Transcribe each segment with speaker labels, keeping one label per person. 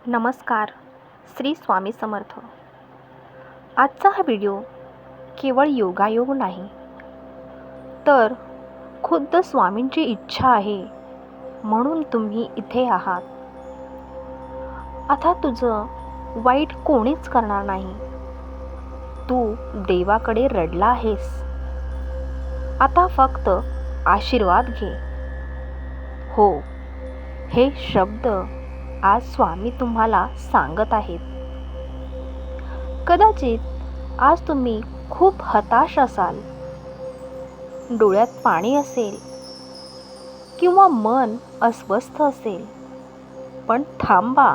Speaker 1: नमस्कार. श्री स्वामी समर्थ. आजचा हा व्हिडिओ केवळ योगायोग नाही, तर खुद्द स्वामींची इच्छा आहे म्हणून तुम्ही इथे आहात. आता तुझं वाईट कोणीच करणार नाही. तू देवाकडे रडला आहेस. आता फक्त आशीर्वाद घे. हो, हे शब्द आज स्वामी तुम्हाला सांगत आहेत. कदाचित आज तुम्ही खूप हताश असाल, डोळ्यात पाणी असेल किंवा मन अस्वस्थ असेल, पण थांबा.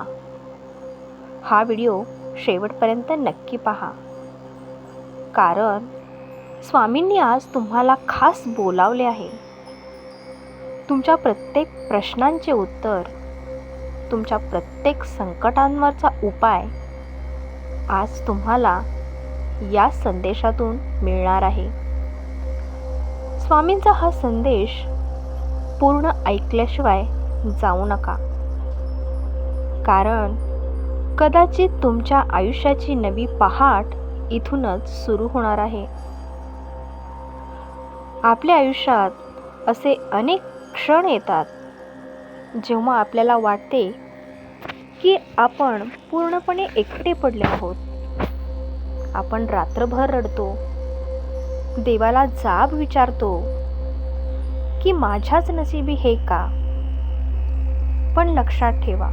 Speaker 1: हा व्हिडिओ शेवटपर्यंत नक्की पहा, कारण स्वामींनी आज तुम्हाला खास बोलावले आहे. तुमच्या प्रत्येक प्रश्नांचे उत्तर, तुमच्या प्रत्येक संकटांवरचा उपाय आज तुम्हाला या संदेशातून मिळणार आहे. स्वामींचा हा संदेश पूर्ण ऐकल्याशिवाय जाऊ नका, कारण कदाचित तुमच्या आयुष्याची नवी पहाट इथूनच सुरू होणार आहे. आपल्या आयुष्यात असे अनेक क्षण येतात जेव्हा आपल्याला वाटते की आपण पूर्णपणे एकटे पडले आहोत. आपण रात्रभर रडतो, देवाला जाब विचारतो की माझ्याच नशिबी हे का. पण लक्षात ठेवा,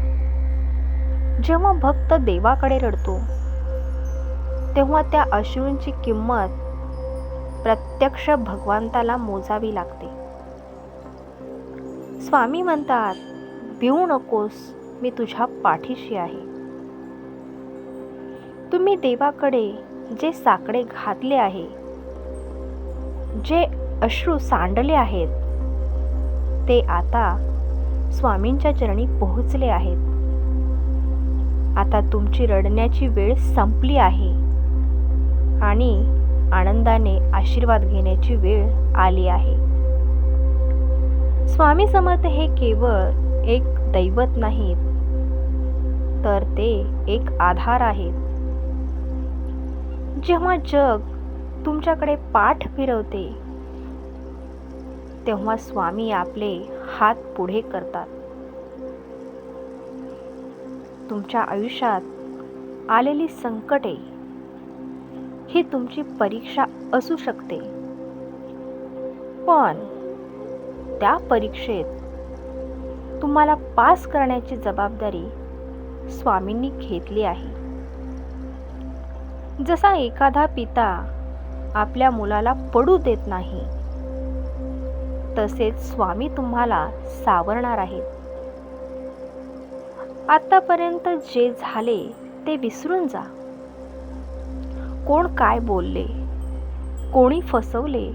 Speaker 1: जेव्हा भक्त देवाकडे रडतो तेव्हा त्या अश्रूंची किंमत प्रत्यक्ष भगवंताला मोजावी लागते. स्वामी म्हणतात, भिवू नकोस, मी तुझ्या पाठीशी आहे. तुम्ही देवाकडे जे साकडे घातले आहे, जे अश्रू सांडले आहेत, ते आता स्वामींच्या चरणी पोहोचले आहेत. आता तुमची रडण्याची वेळ संपली आहे आणि आनंदाने आशीर्वाद घेण्याची वेळ आली आहे. स्वामी समर्थ हे केवळ एक दैवत नाहीत, तर ते एक आधार आहेत. जेव्हा जग तुमच्याकडे पाठ फिरवते, तेव्हा स्वामी आपले हात पुढे करतात. तुमच्या आयुष्यात आलेली संकटे ही तुमची परीक्षा असू शकते, पण त्या परीक्षेत तुम्हाला पास करण्याची जबाबदारी स्वामींनी घेतली आहे. जसा एखादा पिता आपल्या मुलाला पडू देत नाही, तसेच स्वामी तुम्हाला सावरणार आहेत. आतापर्यंत जे झाले ते विसरून जा. कोण काय बोलले, कोणी फसवले,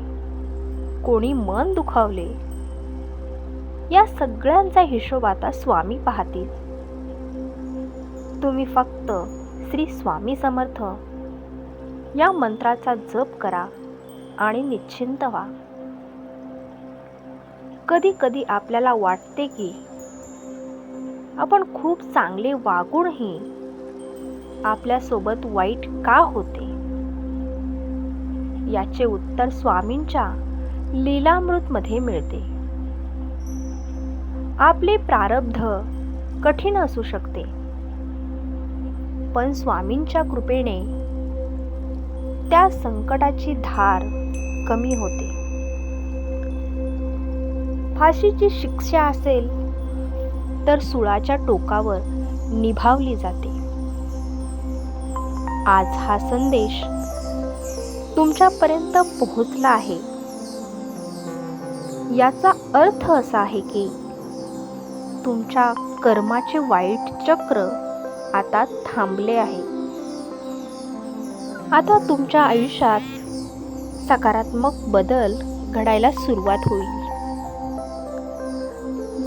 Speaker 1: कोणी मन दुखावले, या सगळ्यांचा हिशोब आता स्वामी पाहतील. तुम्ही फक्त श्री स्वामी समर्थ या मंत्राचा जप करा आणि निश्चिंत व्हा. कधी कधी आपल्याला वाटते की आपण खूप चांगले वागूनही आपल्यासोबत वाईट का होते. याचे उत्तर स्वामींच्या लीलामृतमध्ये मिळते. आपले प्रारब्ध कठीण असू शकते, पण स्वामींच्या कृपेने त्या संकटाची धार कमी होते. फाशीची शिक्षा असेल तर सुळाच्या टोकावर निभावली जाते. आज हा संदेश तुमच्यापर्यंत पोहोचला आहे. याचा अर्थ असा आहे की तुमच्या कर्माचे वाईट चक्र आता थांबले आहे. आता तुमच्या आयुष्यात सकारात्मक बदल घडायला सुरुवात होईल.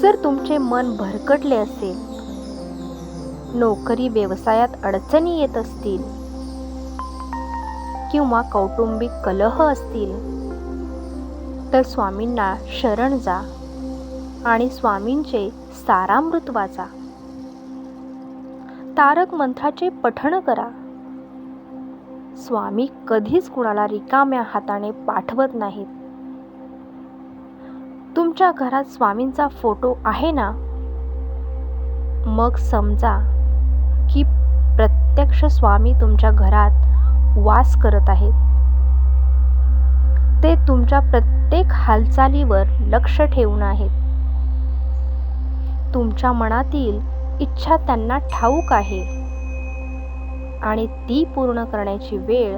Speaker 1: जर तुमचे मन भरकटले असेल, नोकरी व्यवसायात अडचणी येत असतील किंवा कौटुंबिक कलह असतील, तर स्वामींना शरण जा आणि स्वामींचे सारामृत वाचा. तारक मंत्राचे पठण करा. स्वामी कधीच कुणाला रिकाम्या हाताने पाठवत नाहीत. तुमच्या घरात स्वामींचा फोटो आहे ना? मग समजा की प्रत्यक्ष स्वामी तुमच्या घरात वास करत आहेत. ते तुमच्या प्रत्येक हालचालीवर लक्ष ठेवून आहेत. तुमच्या मनातील इच्छा त्यांना ठाऊक आहे आणि ती पूर्ण करण्याची वेळ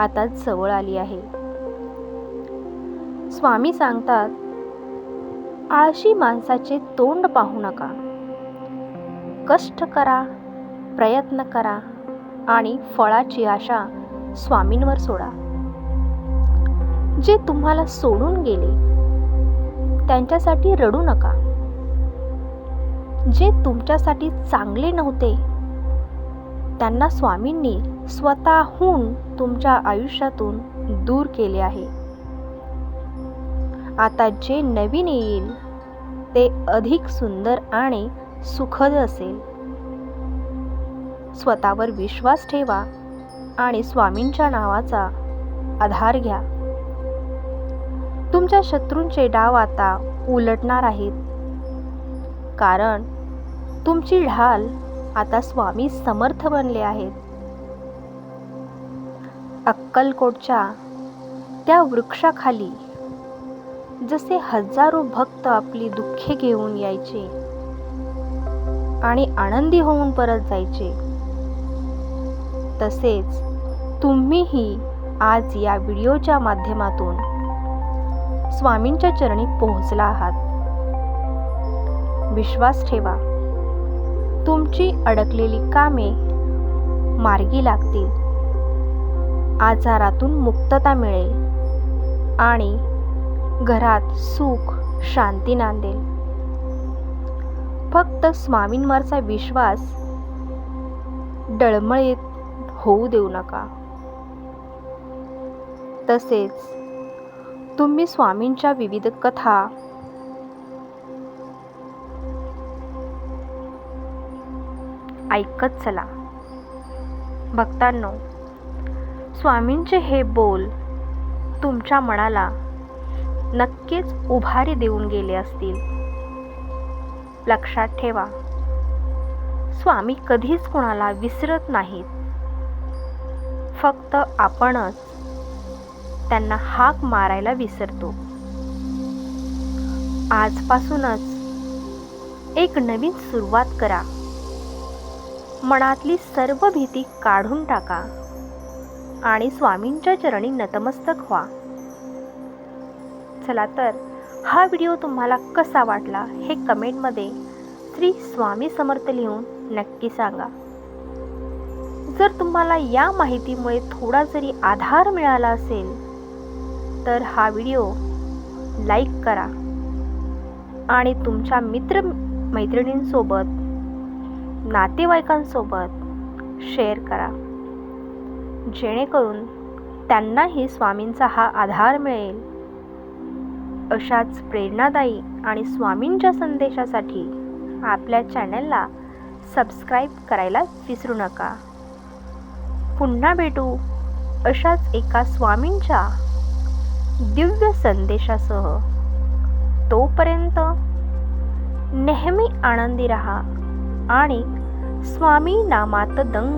Speaker 1: आता जवळ आली आहे. स्वामी सांगतात, आळशी माणसाचे तोंड पाहू नका. कष्ट करा, प्रयत्न करा आणि फळाची आशा स्वामींवर सोडा. जे तुम्हाला सोडून गेले त्यांच्यासाठी रडू नका. जे तुमच्यासाठी चांगले नव्हते त्यांना स्वामींनी स्वतःहून तुमच्या आयुष्यातून दूर केले आहे. आता जे नवीन येईल ते अधिक सुंदर आणि सुखद असेल. स्वतःवर विश्वास ठेवा आणि स्वामींच्या नावाचा आधार घ्या. तुमच्या शत्रूंचे डाव आता उलटणार आहेत, कारण तुमची ढाल आता स्वामी समर्थ बनले आहेत. अक्कलकोटच्या त्या वृक्षाखाली जसे हजारो भक्त आपली दुःखे घेऊन यायचे आणि आनंदी होऊन परत जायचे, तसेच तुम्हीही आज या व्हिडिओच्या माध्यमातून स्वामींच्या चरणी पोहोचला आहात. विश्वास ठेवा, तुमची अडकलेली कामे मार्गी लागतील. आजारातून मुक्तता मिळेल आणि घरात सुख शांती नांदेल. फक्त स्वामींवरचा विश्वास डळमळीत होऊ देऊ नका. तसेच तुम्ही स्वामींच्या विविध कथा ऐकत चला. भक्तांनो, स्वामींचे हे बोल तुमच्या मनाला नक्कीच उभारी देऊन गेले असतील. लक्षात ठेवा, स्वामी कधीच कोणाला विसरत नाहीत. फक्त आपणच त्यांना हाक मारायला विसरतो. आजपासूनच एक नवीन सुरुवात करा. मनातली सर्व भीती काढून टाका आणि स्वामींच्या चरणी नतमस्तक व्हा. चला तर, हा व्हिडिओ तुम्हाला कसा वाटला हे कमेंटमध्ये श्री स्वामी समर्थ लिहून नक्की सांगा. जर तुम्हाला या माहितीमुळे थोडा जरी आधार मिळाला असेल तर हा व्हिडिओ लाईक करा आणि तुमच्या मैत्रिणींसोबत, नातेवाईकांसोबत शेअर करा, जेणेकरून त्यांनाही स्वामींचा हा आधार मिळेल. अशाच प्रेरणादायी आणि स्वामींच्या संदेशासाठी आपल्या चॅनलला सबस्क्राईब करायला विसरू नका. पुन्हा भेटू अशाच एका स्वामींच्या दिव्य संदेशासह. तोपर्यंत नेहमी आनंदी रहा आणि स्वामी नामात दंग